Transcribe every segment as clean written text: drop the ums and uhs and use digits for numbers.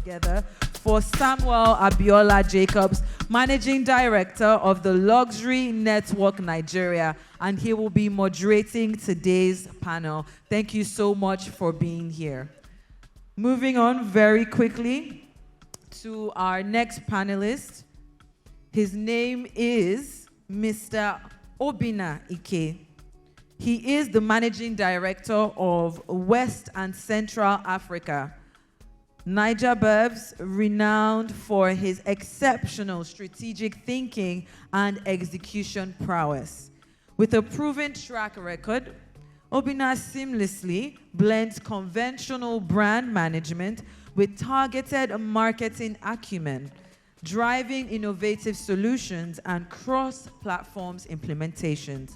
together for Samuel Abiola-Jacobs, Managing Director of the Luxury Network Nigeria, and he will be moderating today's panel. Thank you so much for being here. Moving on very quickly to our next panelist. His name is Mr. Obinna Ike. He is the Managing Director of West and Central Africa. Niger Bevs, renowned for his exceptional strategic thinking and execution prowess. With a proven track record, Obinna seamlessly blends conventional brand management with targeted marketing acumen, driving innovative solutions and cross-platforms implementations.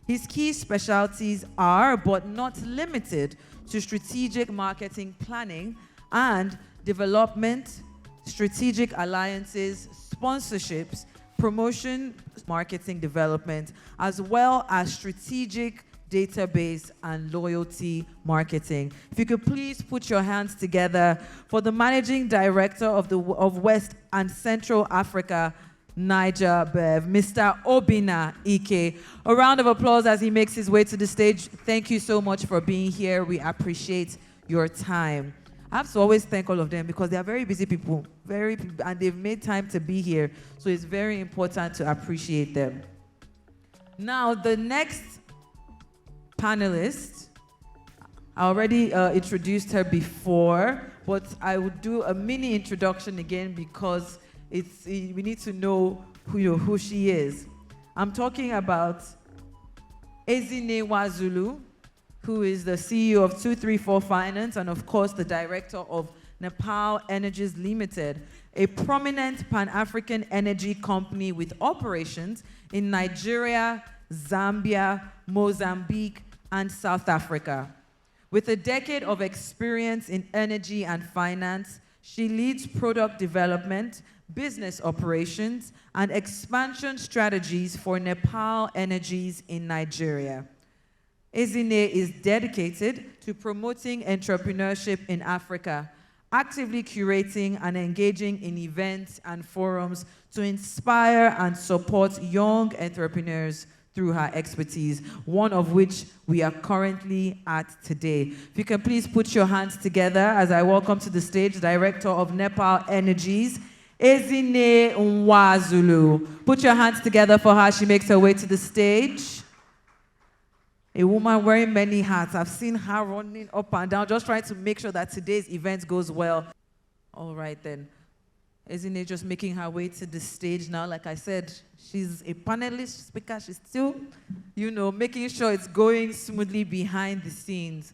His key specialties are, but not limited to, strategic marketing planning and development, strategic alliances, sponsorships, promotion, marketing development, as well as strategic database and loyalty marketing. If you could please put your hands together for the Managing Director of West and Central Africa, Niger Bev, Mr. Obinna Ike. A round of applause as he makes his way to the stage. Thank you so much for being here. We appreciate your time. I have to always thank all of them because they are very busy people, and they've made time to be here. So it's very important to appreciate them. Now, the next panelist, I already introduced her before, but I would do a mini introduction again because we need to know who she is. I'm talking about Ezinewa Zulu, who is the CEO of 234 Finance and, of course, the director of Nepal Energies Limited, a prominent Pan-African energy company with operations in Nigeria, Zambia, Mozambique, and South Africa. With a decade of experience in energy and finance, she leads product development, business operations, and expansion strategies for Nepal Energies in Nigeria. Ezine is dedicated to promoting entrepreneurship in Africa, actively curating and engaging in events and forums to inspire and support young entrepreneurs through her expertise, one of which we are currently at today. If you can please put your hands together as I welcome to the stage Director of Nepal Energies, Ezine Nwazulu. Put your hands together for her. She makes her way to the stage. A woman wearing many hats. I've seen her running up and down, just trying to make sure that today's event goes well. All right then. Ezine just making her way to the stage now. Like I said, she's a panelist speaker. She's still, making sure it's going smoothly behind the scenes.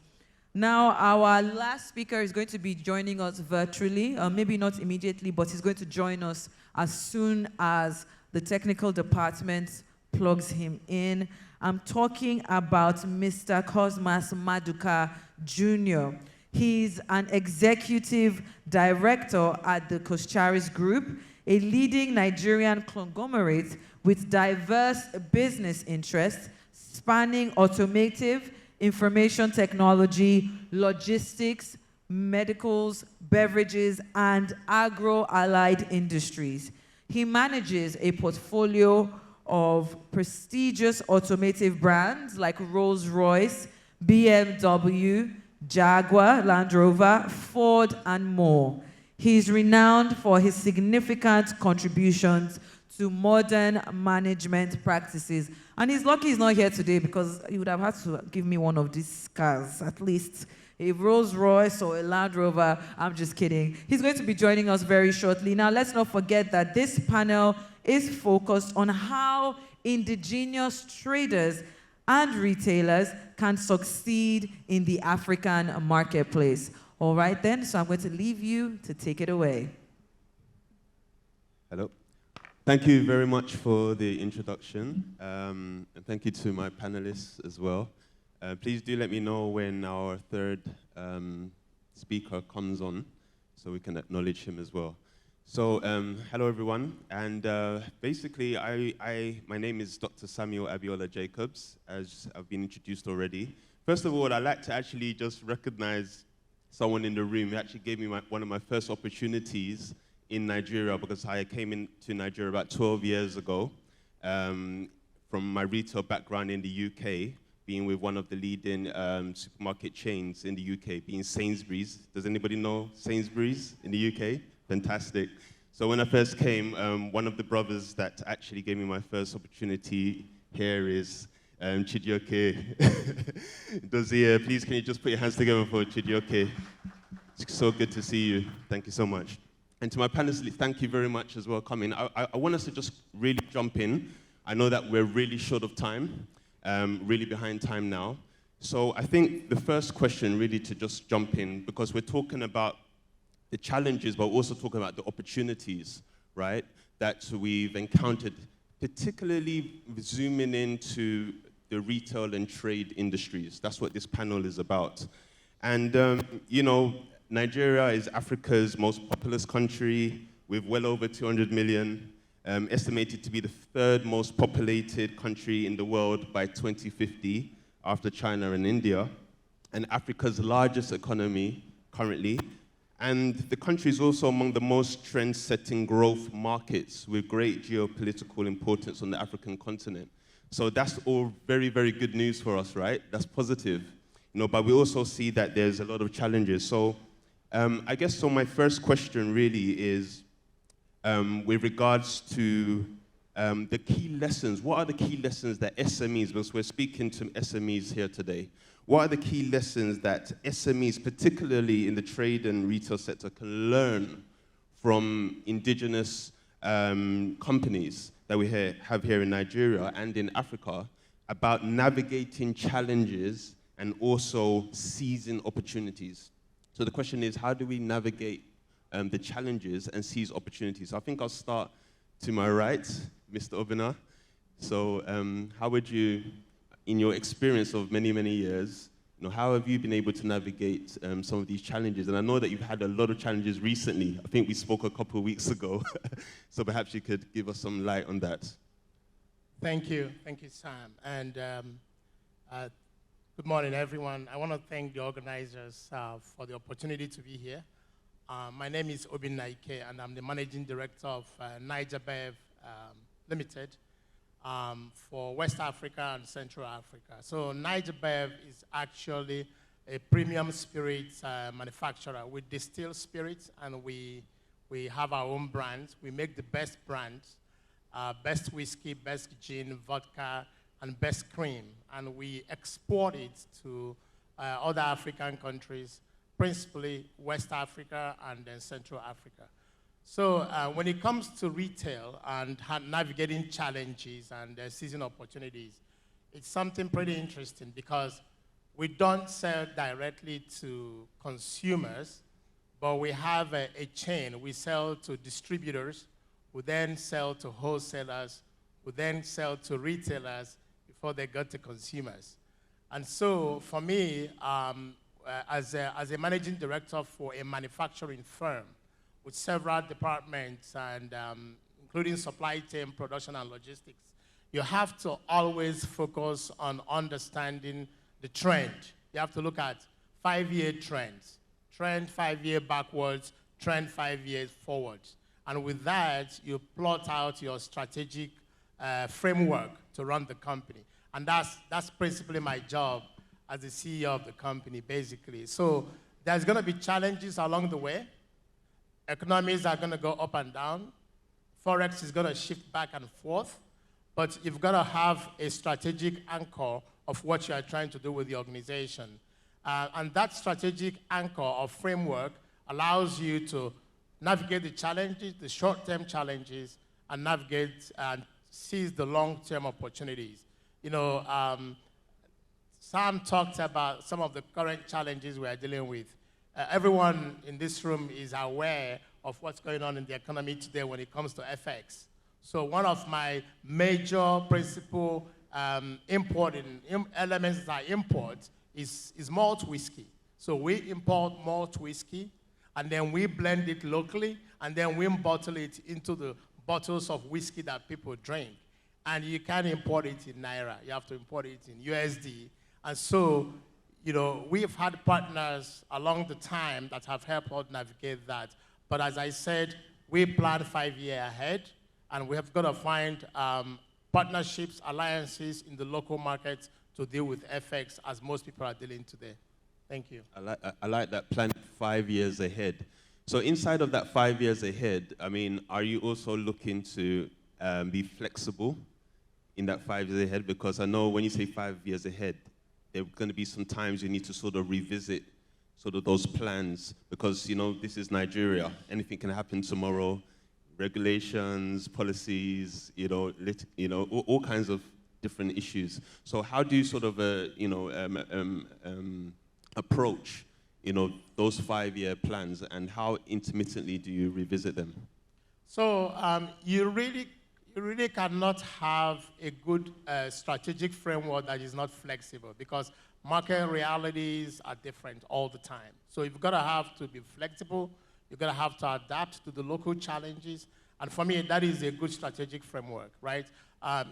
Now, our last speaker is going to be joining us virtually. Maybe not immediately, but he's going to join us as soon as the technical department plugs him in. I'm talking about Mr. Cosmas Maduka Junior. He's an executive director at the Coscharis Group, a leading Nigerian conglomerate with diverse business interests spanning automative, information technology, logistics, medicals, beverages, and agro-allied industries. He manages a portfolio of prestigious automotive brands like Rolls-Royce, BMW, Jaguar, Land Rover, Ford, and more. He is renowned for his significant contributions to modern management practices. And he's lucky he's not here today because he would have had to give me one of these cars, at least a Rolls-Royce or a Land Rover. I'm just kidding. He's going to be joining us very shortly. Now, let's not forget that this panel is focused on how indigenous traders and retailers can succeed in the African marketplace. All right, then, so I'm going to leave you to take it away. Hello. Thank you very much for the introduction, and thank you to my panelists as well. Please do let me know when our third speaker comes on so we can acknowledge him as well. So, hello everyone, and basically my name is Dr. Samuel Abiola-Jacobs, as I've been introduced already. First of all, I'd like to actually just recognize someone in the room. He actually gave me one of my first opportunities in Nigeria, because I came into Nigeria about 12 years ago from my retail background in the UK, being with one of the leading supermarket chains in the UK, being Sainsbury's. Does anybody know Sainsbury's in the UK? Fantastic. So when I first came, one of the brothers that actually gave me my first opportunity here is Chidioke. Dozie, please can you just put your hands together for Chidioke? It's so good to see you. Thank you so much. And to my panelists, thank you very much as well for coming. I want us to just really jump in. I know that we're really short of time, really behind time now. So I think the first question really to just jump in, because we're talking about the challenges, but also talking about the opportunities, right, that we've encountered, particularly zooming into the retail and trade industries. That's what this panel is about. And, you know, Nigeria is Africa's most populous country with well over 200 million, estimated to be the third most populated country in the world by 2050, after China and India, and Africa's largest economy currently. And the country is also among the most trend-setting growth markets with great geopolitical importance on the African continent. So that's all very, very good news for us, right? That's positive. You know, but we also see that there's a lot of challenges. So I guess so my first question really is with regards to the key lessons. What are the key lessons that SMEs, because we're speaking to SMEs here today, what are the key lessons that SMEs, particularly in the trade and retail sector, can learn from indigenous companies that we have here in Nigeria and in Africa about navigating challenges and also seizing opportunities? So the question is, how do we navigate the challenges and seize opportunities? So I think I'll start to my right, Mr. Obina. So how would you, in your experience of many, many years, you know, how have you been able to navigate some of these challenges? And I know that you've had a lot of challenges recently. I think we spoke a couple of weeks ago. So perhaps you could give us some light on that. Thank you, Sam. And good morning, everyone. I want to thank the organizers for the opportunity to be here. My name is Obin Naike, and I'm the Managing Director of Niger Bev Limited for West Africa and Central Africa. So Niger Bev is actually a premium spirits manufacturer. We distill spirits, and we have our own brands. We make the best brands, best whiskey, best gin, vodka, and best cream. And we export it to other African countries, principally West Africa and then Central Africa. So when it comes to retail and navigating challenges and seizing opportunities, it's something pretty interesting because we don't sell directly to consumers, but we have a chain. We sell to distributors, who then sell to wholesalers, who then sell to retailers before they go to consumers. And so for me, as a managing director for a manufacturing firm with several departments and including supply chain, production, and logistics, you have to always focus on understanding the trend. You have to look at 5-year trends, trend 5 year backwards, trend 5 years forwards. And with that, you plot out your strategic framework to run the company. And that's principally my job as the CEO of the company, basically. So there's going to be challenges along the way. Economies are going to go up and down. Forex is going to shift back and forth. But you've got to have a strategic anchor of what you are trying to do with the organization. And that strategic anchor or framework allows you to navigate the challenges, the short-term challenges, and navigate and seize the long-term opportunities. You know, Sam talked about some of the current challenges we are dealing with. Everyone in this room is aware of what's going on in the economy today when it comes to FX. So one of my major principal importing elements that I import is malt whiskey. So we import malt whiskey, and then we blend it locally, and then we bottle it into the bottles of whiskey that people drink. And you can't import it in Naira. You have to import it in USD. And so we've had partners along the time that have helped us navigate that. But as I said, we plan 5 years ahead, and we have got to find partnerships, alliances in the local markets to deal with FX as most people are dealing today. Thank you. I like that plan 5 years ahead. So inside of that 5 years ahead, I mean, are you also looking to be flexible in that 5 years ahead? Because I know when you say 5 years ahead, there are going to be some times you need to sort of revisit sort of those plans, because, this is Nigeria. Anything can happen tomorrow. Regulations, policies, all kinds of different issues. So how do you sort of, approach, those 5-year plans, and how intermittently do you revisit them? So you really cannot have a good strategic framework that is not flexible, because market realities are different all the time. So you've got to have to be flexible. You've got to have to adapt to the local challenges. And for me, that is a good strategic framework, right?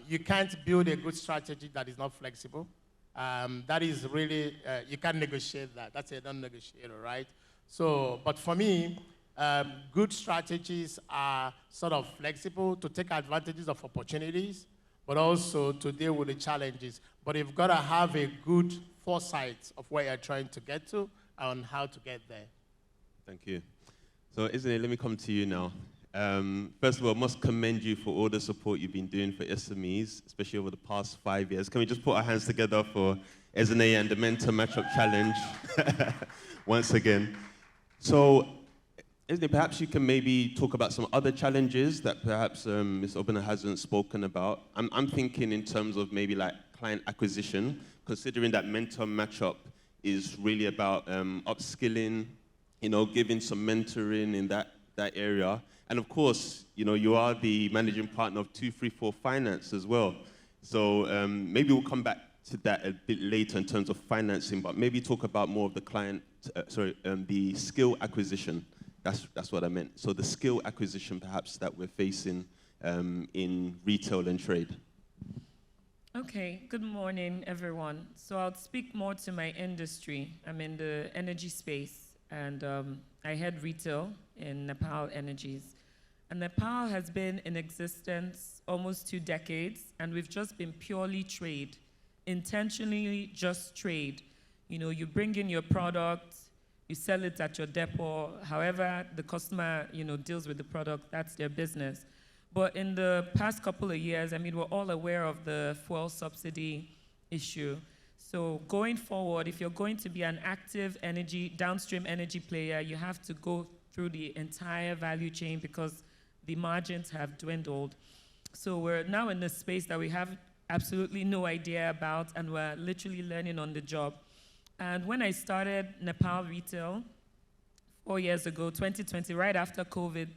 You can't build a good strategy that is not flexible. That is really, you can't negotiate that. That's a non-negotiator, right? So, but for me, good strategies are sort of flexible to take advantages of opportunities, but also to deal with the challenges. But you've got to have a good foresight of where you're trying to get to and how to get there. Thank you. So, Isn't, let me come to you now. First of all, I must commend you for all the support you've been doing for SMEs, especially over the past 5 years. Can we just put our hands together for Ezine and the Mentor Matchup Challenge once again? So, Ezine, perhaps you can maybe talk about some other challenges that perhaps Ms. Obina hasn't spoken about. I'm thinking in terms of maybe like client acquisition, considering that Mentor Matchup is really about upskilling, giving some mentoring in that area. And of course, you are the managing partner of 234 Finance as well. So maybe we'll come back to that a bit later in terms of financing, but maybe talk about more of the the skill acquisition. That's what I meant. So the skill acquisition, perhaps, that we're facing in retail and trade. Okay, good morning, everyone. So I'll speak more to my industry. I'm in the energy space, and I head retail in Nepal Energies. And Nepal has been in existence almost 2 decades, and we've just been purely trade, intentionally just trade. You bring in your product, you sell it at your depot, however the customer, deals with the product, that's their business. But in the past couple of years, we're all aware of the fuel subsidy issue. So going forward, if you're going to be an active downstream energy player, you have to go through the entire value chain because the margins have dwindled. So we're now in a space that we have absolutely no idea about, and we're literally learning on the job. And when I started Nepal Retail 4 years ago, 2020, right after COVID,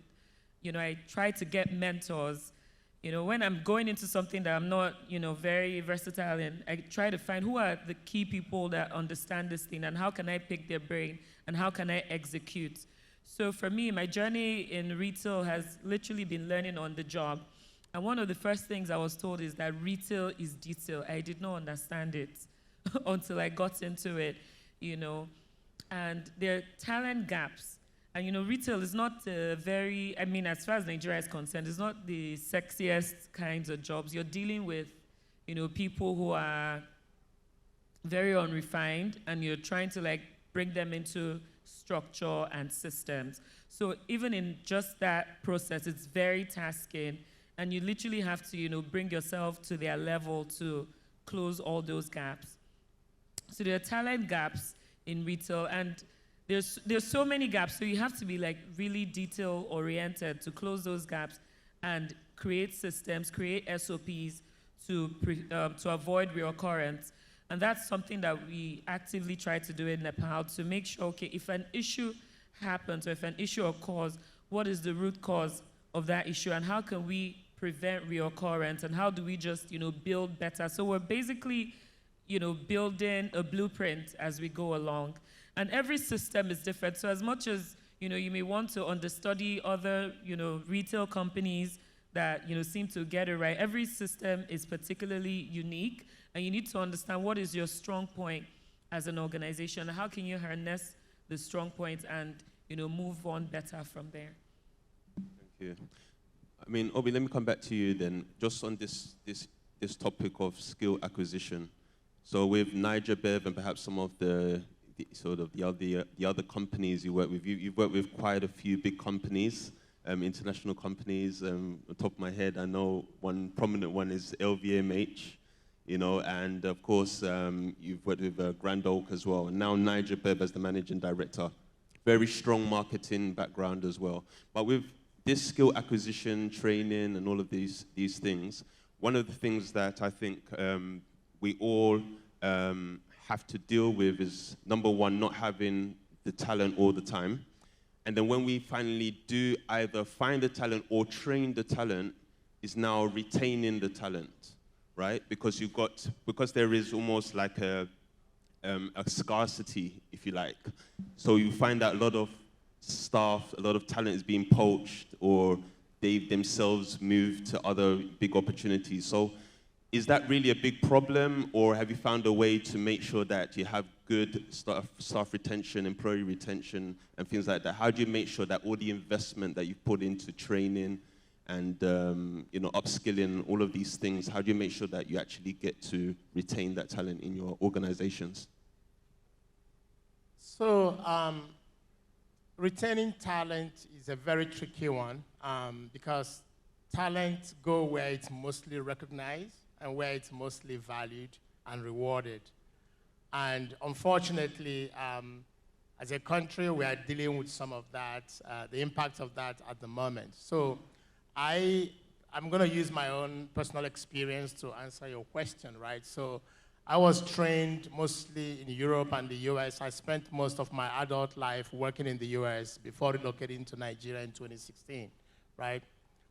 I tried to get mentors. When I'm going into something that I'm not, very versatile in, I try to find who are the key people that understand this thing and how can I pick their brain and how can I execute. So for me, my journey in retail has literally been learning on the job. And one of the first things I was told is that retail is detail. I did not understand it until I got into it, And there are talent gaps. And, retail is not very, as far as Nigeria is concerned, it's not the sexiest kinds of jobs. You're dealing with, people who are very unrefined, and you're trying to, bring them into structure and systems. So even in just that process, it's very tasking, and you literally have to, bring yourself to their level to close all those gaps. So there are talent gaps in retail, and there's so many gaps, so you have to be really detail-oriented to close those gaps and create systems, create SOPs to avoid reoccurrence. And that's something that we actively try to do in Nepal to make sure, okay, if an issue happens or if an issue occurs, what is the root cause of that issue and how can we prevent reoccurrence and how do we just, build better? So we're basically, building a blueprint as we go along. And every system is different. So as much as, you may want to understudy other, retail companies that, seem to get it right, every system is particularly unique. And you need to understand what is your strong point, as an organization? How can you harness the strong points and move on better from there? Thank you. I mean, Obi, let me come back to you then, just on this topic of skill acquisition. So with Niger Bev and perhaps some of the other companies you work with, you've worked with quite a few big companies, international companies. On top of my head, I know one prominent one is LVMH, and of course you've worked with Grand Oak as well, and now Niger Bev as the managing director. Very strong marketing background as well. But with this skill acquisition, training, and all of these things, one of the things that I think we all have to deal with is, number one, not having the talent all the time. And then when we finally do either find the talent or train the talent, is now retaining the talent, right? Because there is almost like a scarcity, if you like. So you find that a lot of staff, a lot of talent is being poached, or they themselves move to other big opportunities. So is that really a big problem, or have you found a way to make sure that you have good staff retention, employee retention, and things like that? How do you make sure that all the investment that you've put into training and upskilling, all of these things, how do you make sure that you actually get to retain that talent in your organizations? So retaining talent is a very tricky one because talent go where it's mostly recognized and where it's mostly valued and rewarded. And unfortunately, as a country, we are dealing with some of that, the impact of that at the moment. So I'm going to use my own personal experience to answer your question, right? So I was trained mostly in Europe and the US. I spent most of my adult life working in the US before relocating to Nigeria in 2016, right?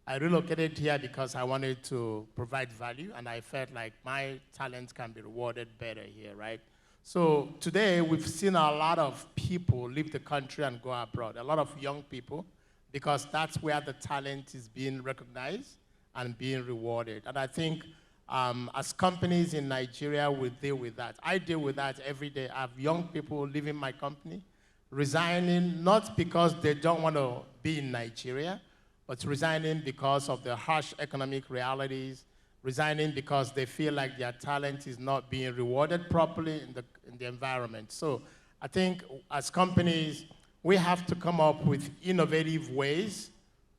I relocated here because I wanted to provide value, and I felt like my talents can be rewarded better here, right? So today, we've seen a lot of people leave the country and go abroad, a lot of young people, because that's where the talent is being recognized and being rewarded. And I think as companies in Nigeria, we deal with that. I deal with that every day. I have young people leaving my company, resigning, not because they don't want to be in Nigeria, but resigning because of the harsh economic realities, resigning because they feel like their talent is not being rewarded properly in the environment. So I think as companies, we have to come up with innovative ways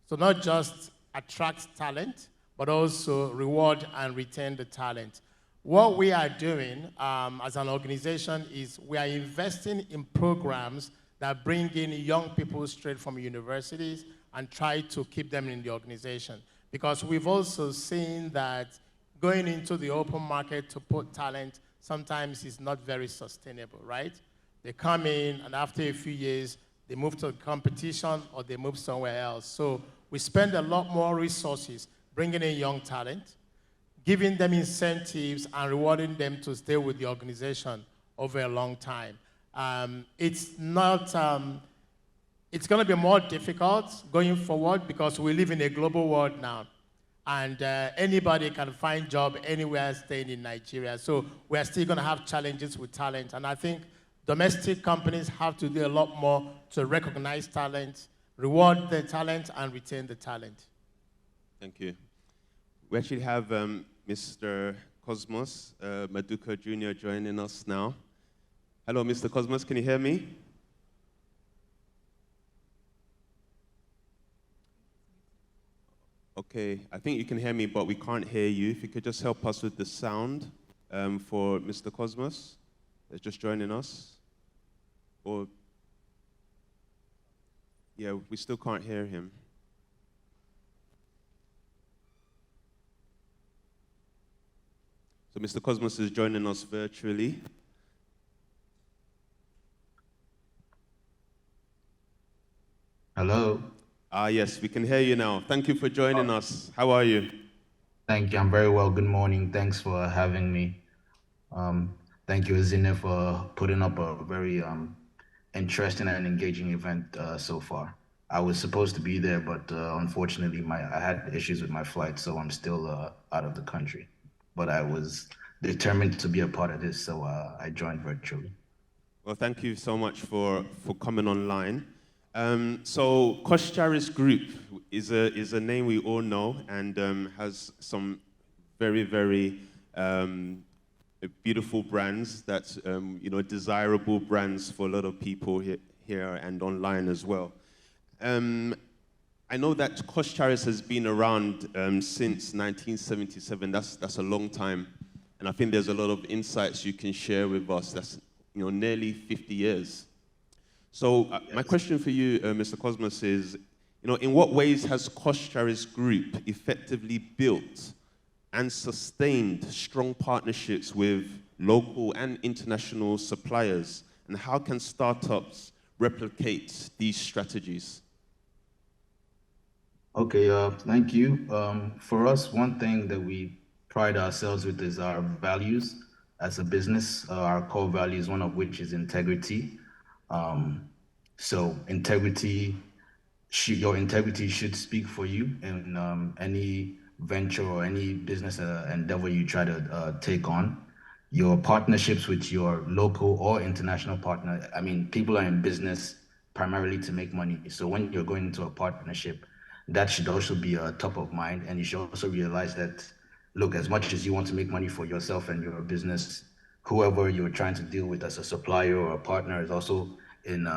to not just attract talent, but also reward and retain the talent. What we are doing as an organization is we are investing in programs that bring in young people straight from universities and try to keep them in the organization. Because we've also seen that going into the open market to put talent sometimes is not very sustainable, right? They come in, and after a few years, they move to competition or they move somewhere else. So we spend a lot more resources bringing in young talent, giving them incentives and rewarding them to stay with the organization over a long time. It's going to be more difficult going forward because we live in a global world now. And anybody can find job anywhere staying in Nigeria. So we're still going to have challenges with talent. And I think domestic companies have to do a lot more to recognize talent, reward the talent, and retain the talent. Thank you. We actually have Mr. Cosmas Maduka Junior joining us now. Hello, Mr. Cosmas, can you hear me? Okay, I think you can hear me, but we can't hear you. If you could just help us with the sound for Mr. Cosmas that's just joining us. Or, yeah, we still can't hear him. So Mr. Cosmas is joining us virtually. Hello. Yes, we can hear you now. Thank you for joining us. How are you? Thank you. I'm very well. Good morning. Thanks for having me. Thank you, Azine, for putting up a very interesting and engaging event so far. I was supposed to be there, but unfortunately, I had issues with my flight, so I'm still out of the country. But I was determined to be a part of this, so I joined virtually. Well, thank you so much for coming online. So Coscharis Group is a name we all know and has some very, very beautiful brands that, desirable brands for a lot of people here and online as well. I know that Coscharis has been around since 1977. That's a long time. And I think there's a lot of insights you can share with us. That's nearly 50 years. So my question for you, Mr. Cosmas, is, in what ways has Coscharis Group effectively built and sustained strong partnerships with local and international suppliers? And how can startups replicate these strategies? Okay, thank you. For us, one thing that we pride ourselves with is our values as a business. Our core values, one of which is integrity. So your integrity should speak for you in any venture or any business endeavor you try to take on. Your partnerships with your local or international partner. I mean, people are in business primarily to make money. So when you're going into a partnership, that should also be top of mind. And you should also realize that, look, as much as you want to make money for yourself and your business, whoever you're trying to deal with as a supplier or a partner is also in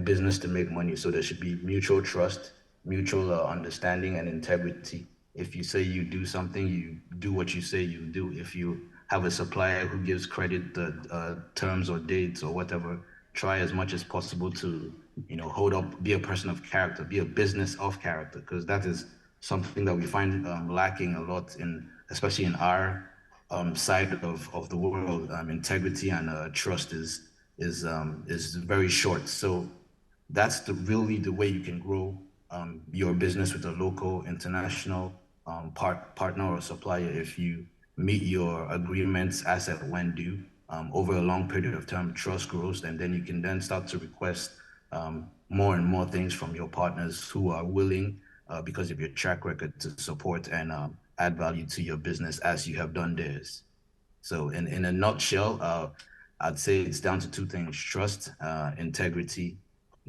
business to make money. So there should be mutual trust, mutual understanding, and integrity. If you say you do something, you do what you say you do. If you have a supplier who gives credit terms or dates or whatever, try as much as possible to hold up, be a person of character, be a business of character, because that is something that we find lacking a lot especially in our side of the world. Integrity and trust is very short. So that's really the way you can grow your business with a local, international partner or supplier. If you meet your agreements as at when due over a long period of time, trust grows, and then you can then start to request more and more things from your partners who are willing, because of your track record, to support and add value to your business as you have done theirs. So in a nutshell, I'd say it's down to two things: trust, integrity,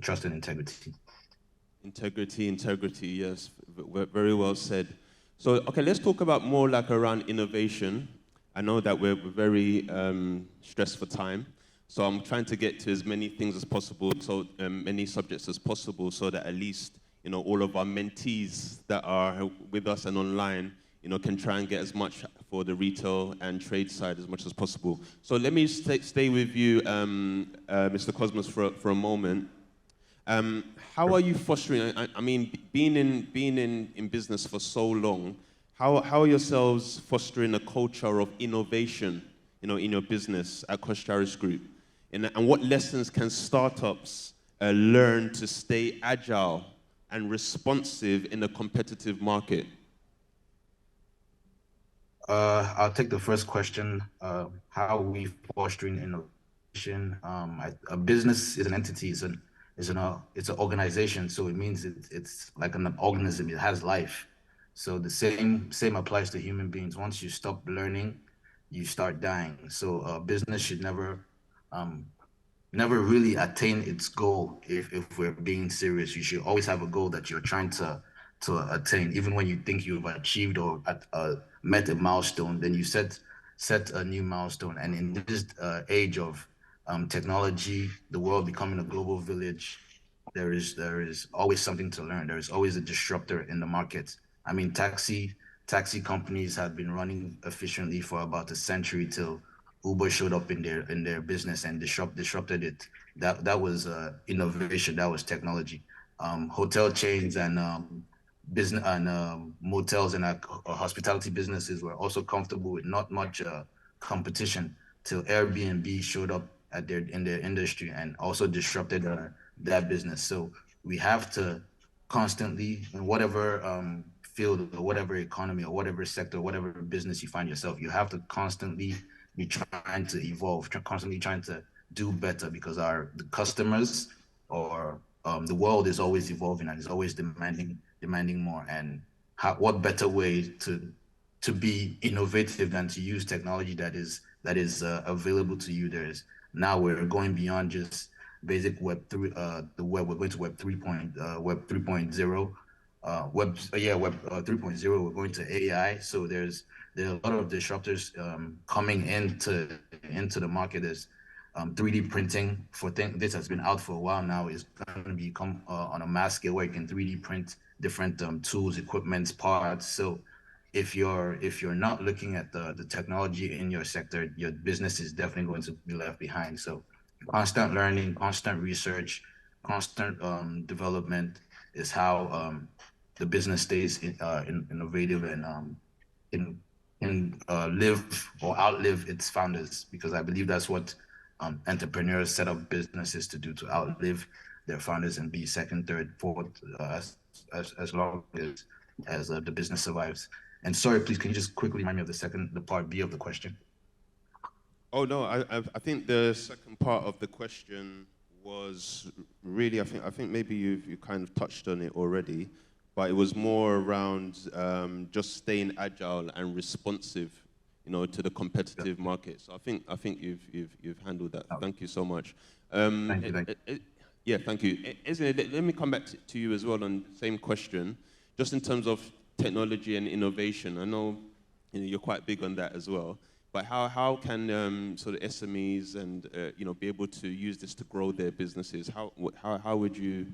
trust and integrity. Integrity, yes, very well said. So, okay, let's talk about more like around innovation. I know that we're very stressed for time, so I'm trying to get to as many things as possible, so many subjects as possible, so that at least all of our mentees that are with us and online, can try and get as much for the retail and trade side as much as possible. So let me stay with you, Mr. Cosmas, for a moment. How are you fostering? I mean, being in business for so long, how are yourselves fostering a culture of innovation, in your business at Coscharis Group? And what lessons can startups learn to stay agile and responsive in a competitive market? I'll take the first question. How are we fostering innovation? A business is an entity. It's an organization. So it means it's like an organism. It has life. So the same applies to human beings. Once you stop learning, you start dying. So business should never really attain its goal. If we're being serious, you should always have a goal that you're trying to attain. Even when you think you've achieved or met a milestone, then you set a new milestone. And in this age of technology, the world becoming a global village, there is always something to learn. There is always a disruptor in the market. I mean, taxi companies have been running efficiently for about a century till Uber showed up in their business and disrupted it. That was innovation. That was technology. Hotel chains and business and motels and hospitality businesses were also comfortable with not much competition till Airbnb showed up in their industry and also disrupted that business. So we have to constantly, in whatever field or whatever economy or whatever sector, whatever business you find yourself, you have to constantly be trying to evolve, constantly trying to do better, because the customers or the world is always evolving and is always demanding more. And what better way to be innovative than to use technology that is available to you? now we're going beyond just basic Web 3, the web. We're going to Web 3.0. Web 3.0. We're going to AI. So there are a lot of disruptors coming into the market. There's 3D printing for things. This has been out for a while now. Is going to become on a mass scale where you can 3D print different tools, equipments, parts. So if you're not looking at the technology in your sector, your business is definitely going to be left behind. So constant learning, constant research, constant development is how the business stays innovative and live or outlive its founders, because I believe that's what entrepreneurs set up businesses to do, to outlive their founders and be second, third, fourth, as long as the business survives. And sorry, please, can you just quickly remind me of the part B of the question? Oh no, I think the second part of the question was really, I think maybe you kind of touched on it already, but it was more around just staying agile and responsive, to the competitive market. So I think you've handled that. Thank you so much. Thank you. Yeah, thank you. Let me come back to you as well on the same question, just in terms of technology and innovation. I know you're quite big on that as well. But how can sort of SMEs and be able to use this to grow their businesses? How would you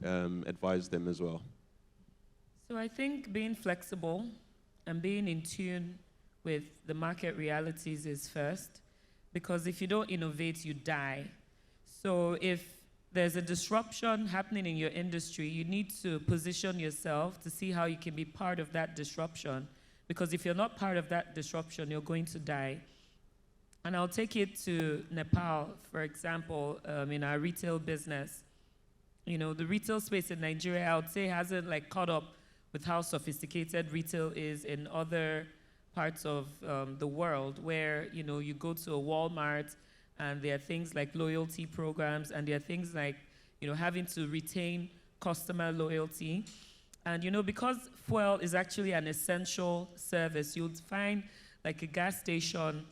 advise them as well? So I think being flexible and being in tune with the market realities is first, because if you don't innovate, you die. So if there's a disruption happening in your industry, you need to position yourself to see how you can be part of that disruption. Because if you're not part of that disruption, you're going to die. And I'll take it to Nepal, for example, in our retail business. The retail space in Nigeria, I would say, hasn't caught up with how sophisticated retail is in other parts of the world, where you go to a Walmart and there are things like loyalty programs, and there are things like having to retain customer loyalty. And because fuel is actually an essential service, you'll find a gas station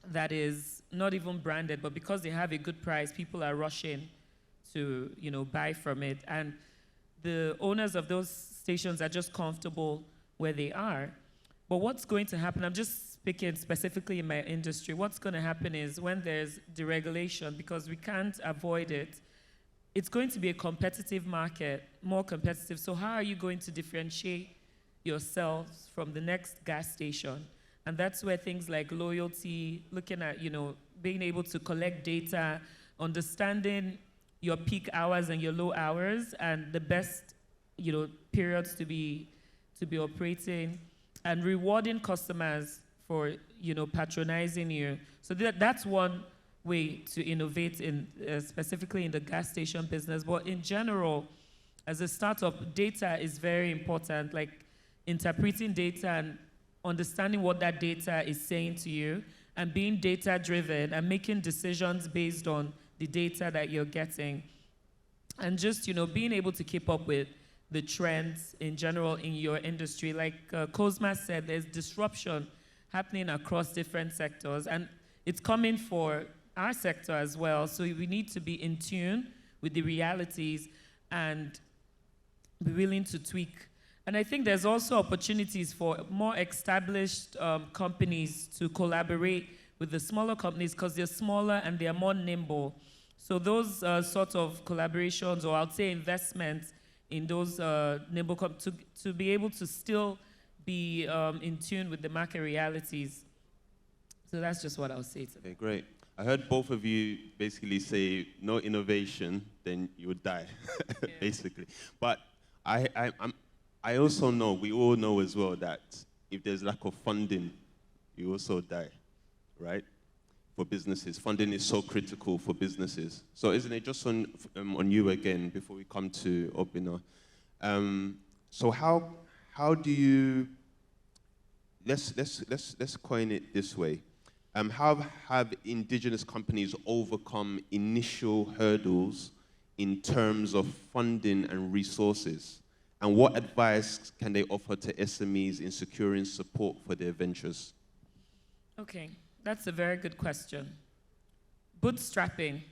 that is not even branded, but because they have a good price, people are rushing to buy from it. And the owners of those stations are just comfortable where they are. But what's going to happen, I'm just speaking specifically in my industry, what's going to happen is when there's deregulation, because we can't avoid it, it's going to be a competitive market, more competitive. So how are you going to differentiate yourselves from the next gas station? And that's where things like loyalty, looking at, being able to collect data, understanding your peak hours and your low hours, and the best, periods to be operating, and rewarding customers for, patronizing you. So that's one way to innovate in specifically in the gas station business. But in general, as a startup, data is very important, interpreting data and understanding what that data is saying to you, and being data driven and making decisions based on the data that you're getting. And just, being able to keep up with the trends in general in your industry. Like Cosmas said, there's disruption happening across different sectors, and it's coming for our sector as well. So we need to be in tune with the realities and be willing to tweak. And I think there's also opportunities for more established companies to collaborate with the smaller companies, because they're smaller and they're more nimble. So those sort of collaborations, or I'd say investments in those nimble companies, to be able to still be in tune with the market realities. So that's just what I'll say to them. Okay, great. I heard both of you basically say no innovation, then you would die, yeah. Basically. But I also know, we all know as well, that if there's lack of funding, you also die, right? For businesses. Funding is so critical for businesses. So isn't it just on you again, before we come to Obina? So how do you, let's coin it this way. How have indigenous companies overcome initial hurdles in terms of funding and resources? And what advice can they offer to SMEs in securing support for their ventures? Okay, that's a very good question. bootstrapping.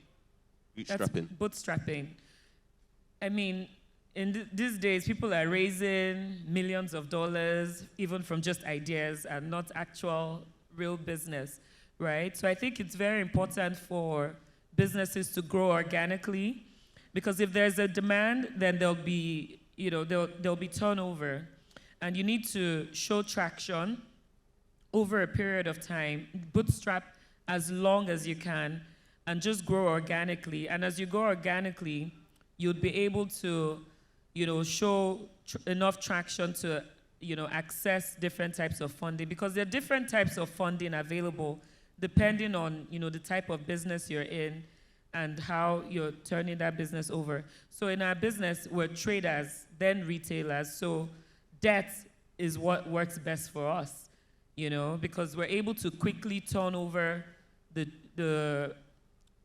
Bootstrapping. Bootstrapping. I mean, in these days, people are raising millions of dollars, even from just ideas and not actual real business, right? So I think it's very important for businesses to grow organically, because if there's a demand, then there'll be, there'll be turnover. And you need to show traction over a period of time, bootstrap as long as you can, and just grow organically. And as you grow organically, you'll be able to, show enough traction to, access different types of funding, because there are different types of funding available depending on, the type of business you're in and how you're turning that business over. So in our business, we're traders, then retailers. So debt is what works best for us, because we're able to quickly turn over the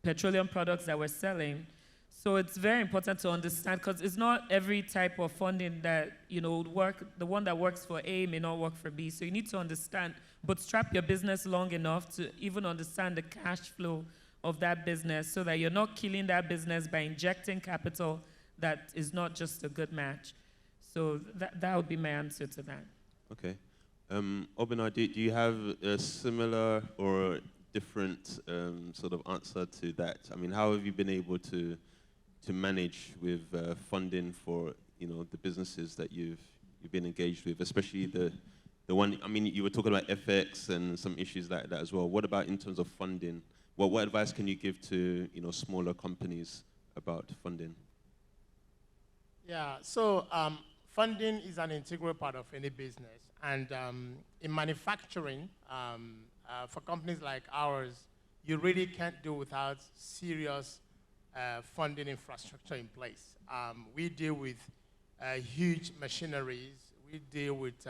petroleum products that we're selling. So it's very important to understand, because it's not every type of funding that would work. The one that works for A may not work for B. So you need to understand, bootstrap your business long enough to even understand the cash flow of that business, so that you're not killing that business by injecting capital that is not just a good match. So that would be my answer to that. Okay. Obina, do you have a similar or different sort of answer to that? I mean, how have you been able to manage with funding for the businesses that you've been engaged with, especially the one? I mean, you were talking about FX and some issues like that as well. What about in terms of funding? What advice can you give to smaller companies about funding? Yeah. So funding is an integral part of any business, and in manufacturing, for companies like ours, you really can't do without serious funding infrastructure in place. We deal with huge machineries. We deal with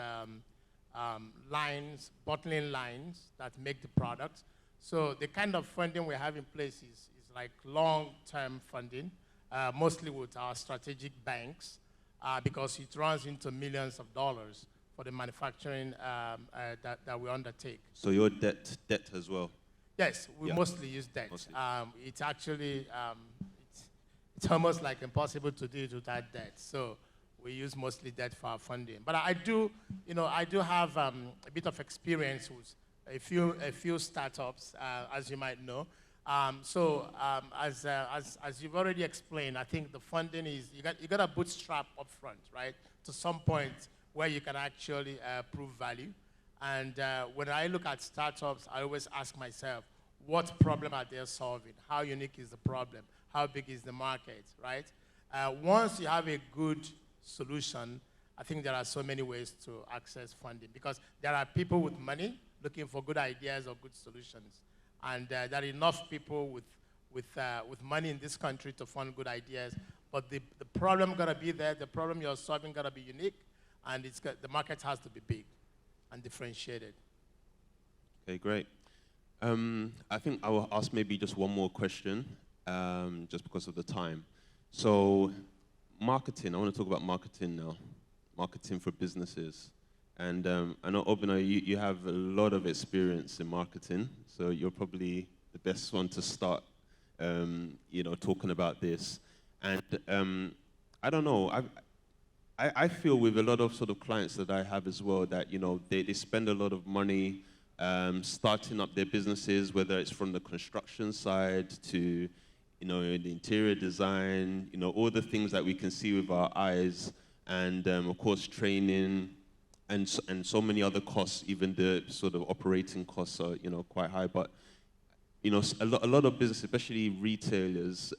lines, bottling lines that make the products. So the kind of funding we have in place is like long-term funding, mostly with our strategic banks, because it runs into millions of dollars for the manufacturing that we undertake. So your debt as well? Yes, we mostly use debt. It's actually, it's almost like impossible to do it without debt. So we use mostly debt for our funding. But I do have a bit of experience with a few startups, as you might know. As you've already explained, I think the funding is, you got to bootstrap up front, right? To some point where you can actually prove value. And when I look at startups, I always ask myself, what problem are they solving? How unique is the problem? How big is the market, right? Once you have a good solution, I think there are so many ways to access funding, because there are people with money looking for good ideas or good solutions. And there are enough people with money in this country to fund good ideas. But the problem got to be there. The problem you're solving got to be unique. And the market has to be big and differentiated. Okay, great. I think I will ask maybe just one more question, just because of the time. So marketing, I want to talk about marketing now. Marketing for businesses. And I know, Obina, you have a lot of experience in marketing, so you're probably the best one to start, talking about this. And I don't know, I feel with a lot of sort of clients that I have as well that, they spend a lot of money starting up their businesses, whether it's from the construction side to, the interior design, all the things that we can see with our eyes, and of course training, and so many other costs. Even the sort of operating costs are, quite high. But a lot of business, especially retailers,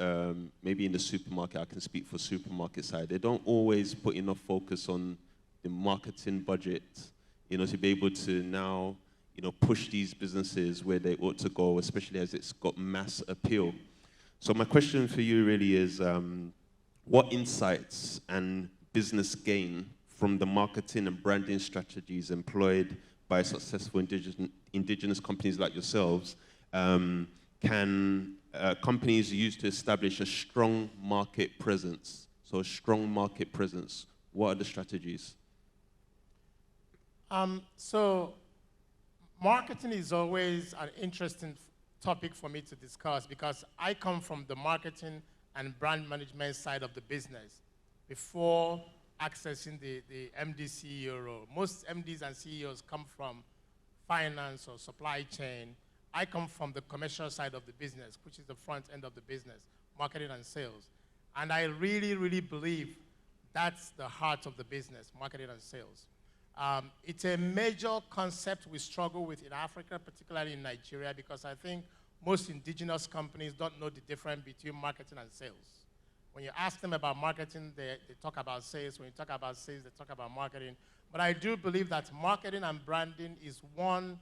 maybe in the supermarket, I can speak for supermarket side, they don't always put enough focus on the marketing budget, to be able to now, push these businesses where they ought to go, especially as it's got mass appeal. So my question for you really is, what insights and business gain from the marketing and branding strategies employed by successful indigenous companies like yourselves can companies use to establish a strong market presence? So a strong market presence, what are the strategies? So marketing is always an interesting topic for me to discuss because I come from the marketing and brand management side of the business before accessing the MD CEO role. Most MDs and CEOs come from finance or supply chain. I come from the commercial side of the business, which is the front end of the business, marketing and sales. And I really, really believe that's the heart of the business, marketing and sales. It's a major concept we struggle with in Africa, particularly in Nigeria, because I think most indigenous companies don't know the difference between marketing and sales. When you ask them about marketing, they talk about sales. When you talk about sales, they talk about marketing. But I do believe that marketing and branding is one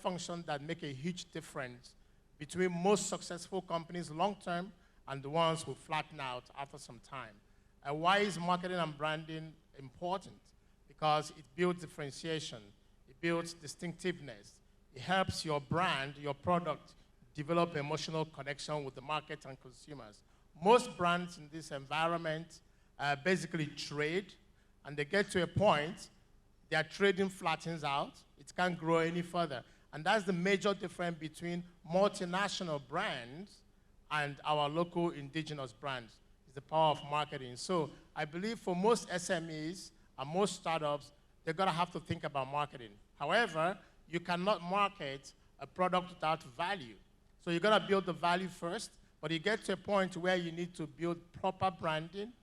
function that make a huge difference between most successful companies long-term and the ones who flatten out after some time. Why is marketing and branding important? Because it builds differentiation, it builds distinctiveness, it helps your brand, your product, develop emotional connection with the market and consumers. Most brands in this environment basically trade, and they get to a point, their trading flattens out, it can't grow any further. And that's the major difference between multinational brands and our local indigenous brands, is the power of marketing. So I believe for most SMEs and most startups, they're gonna have to think about marketing. However, you cannot market a product without value. So you gotta build the value first, but you get to a point where you need to build proper branding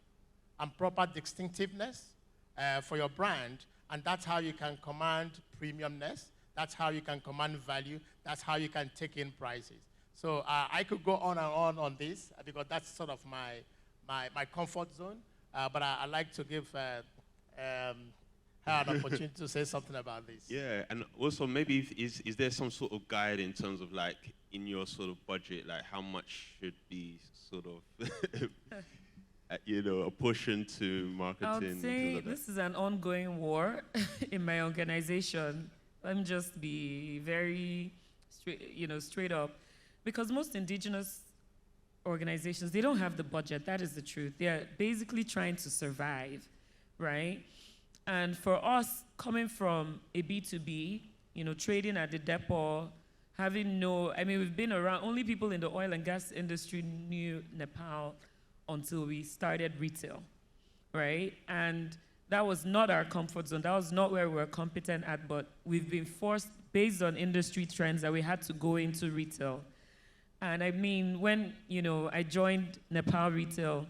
and proper distinctiveness for your brand, and that's how you can command premiumness, that's how you can command value, that's how you can take in prices. So I could go on and on this, because that's sort of my comfort zone, but I like to give her an opportunity to say something about this. Yeah, and also maybe is there some sort of guide in terms of like in your sort of budget, like how much should be sort of, you know, a portion to marketing? I would say like this is an ongoing war in my organization. Let me just be very straight up, because most indigenous organizations, they don't have the budget. That is the truth. They're basically trying to survive, right? And for us, coming from a B2B, trading at the depot, we've been around, only people in the oil and gas industry knew Nepal until we started retail, right? And that was not our comfort zone. That was not where we were competent at, but we've been forced, based on industry trends, that we had to go into retail. And I mean, when, I joined Nepal retail,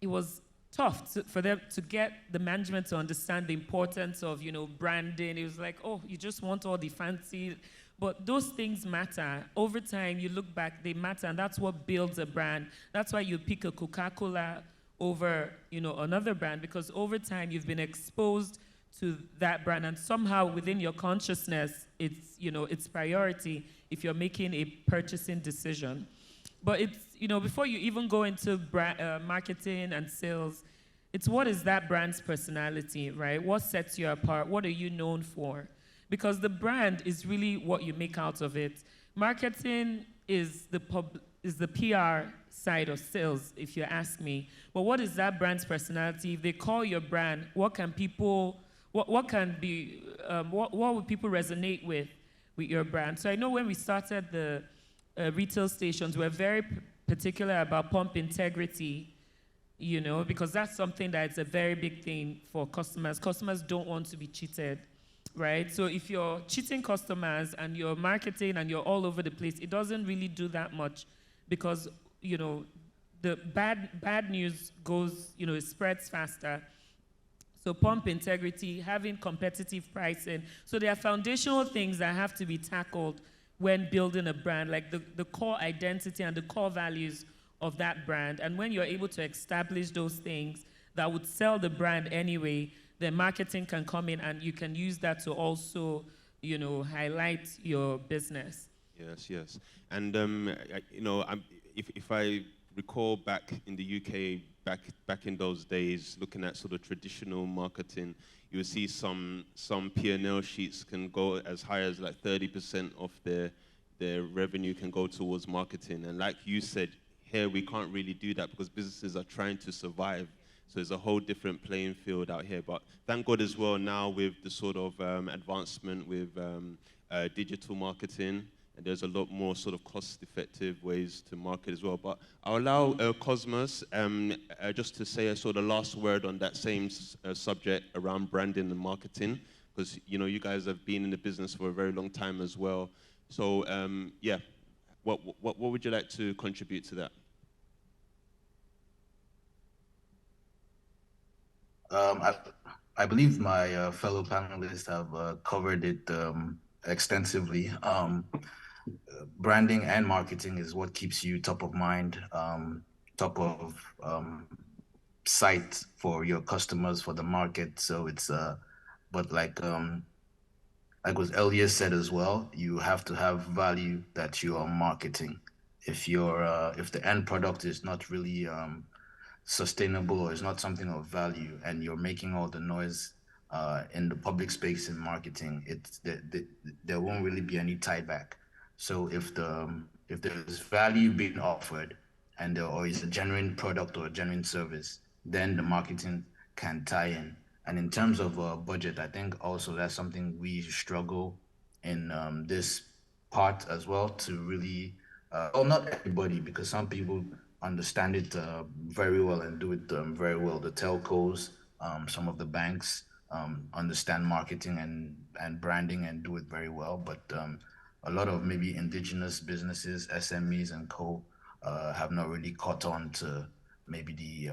it was tough for them to get the management to understand the importance of, branding. It was like, oh, you just want all the fancy, but those things matter. Over time, you look back, they matter, and that's what builds a brand. That's why you pick a Coca-Cola over, another brand, because over time, you've been exposed to that brand, and somehow within your consciousness, it's priority if you're making a purchasing decision. But it's, before you even go into marketing and sales, it's what is that brand's personality, right? What sets you apart? What are you known for? Because the brand is really what you make out of it. Marketing is the PR side of sales, if you ask me. But what is that brand's personality? If they call your brand, what would people resonate with your brand? So I know when we started the retail stations, we're very particular about pump integrity, because that's something that's a very big thing for customers. Customers don't want to be cheated, right? So if you're cheating customers and you're marketing and you're all over the place, it doesn't really do that much, because, the bad news goes, it spreads faster. So pump integrity, having competitive pricing. So there are foundational things that have to be tackled when building a brand, like the core identity and the core values of that brand. And when you're able to establish those things that would sell the brand anyway, then marketing can come in and you can use that to also, highlight your business. Yes. And, if I recall back in the UK, back in those days, looking at sort of traditional marketing, you would see some P&L sheets can go as high as like 30% of their revenue can go towards marketing. And like you said, here we can't really do that because businesses are trying to survive. So it's a whole different playing field out here. But thank God as well now with the sort of advancement with digital marketing, and there's a lot more sort of cost-effective ways to market as well. But I'll allow Cosmas just to say a sort of last word on that same subject around branding and marketing, because you guys have been in the business for a very long time as well. So yeah, what would you like to contribute to that? I believe my fellow panelists have covered it extensively. Branding and marketing is what keeps you top of mind, top of sight for your customers, for the market. So it's, but like was earlier said as well, you have to have value that you are marketing. If the end product is not really sustainable or is not something of value, and you're making all the noise in the public space in marketing, there won't really be any tie back. So if there's value being offered, and there is a genuine product or a genuine service, then the marketing can tie in. And in terms of budget, I think also that's something we struggle in this part as well, to really, well, not everybody, because some people understand it very well and do it very well. The telcos, some of the banks understand marketing and branding and do it very well. But a lot of maybe indigenous businesses, SMEs and co, have not really caught on to maybe the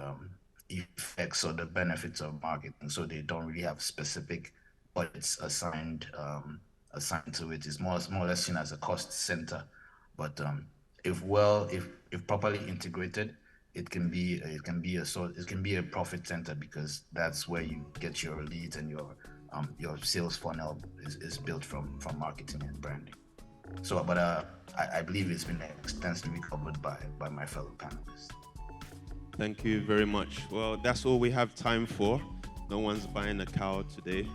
effects or the benefits of marketing. So they don't really have specific budgets assigned to it. It's more or less seen as a cost center. But if properly integrated, it can be a profit center, because that's where you get your leads, and your sales funnel is built from marketing and branding. So, but I believe it's been extensively covered by my fellow panelists. Thank you very much. Well, that's all we have time for. No one's buying a cow today.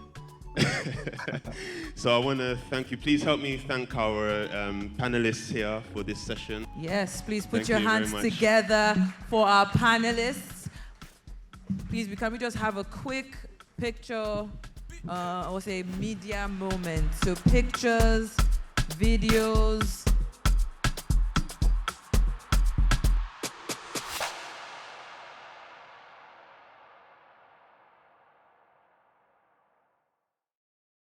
So I want to thank you. Please help me thank our panelists here for this session. Yes, please put your hands together for our panelists. Please, can we just have a quick picture, I would say media moment. So pictures, videos,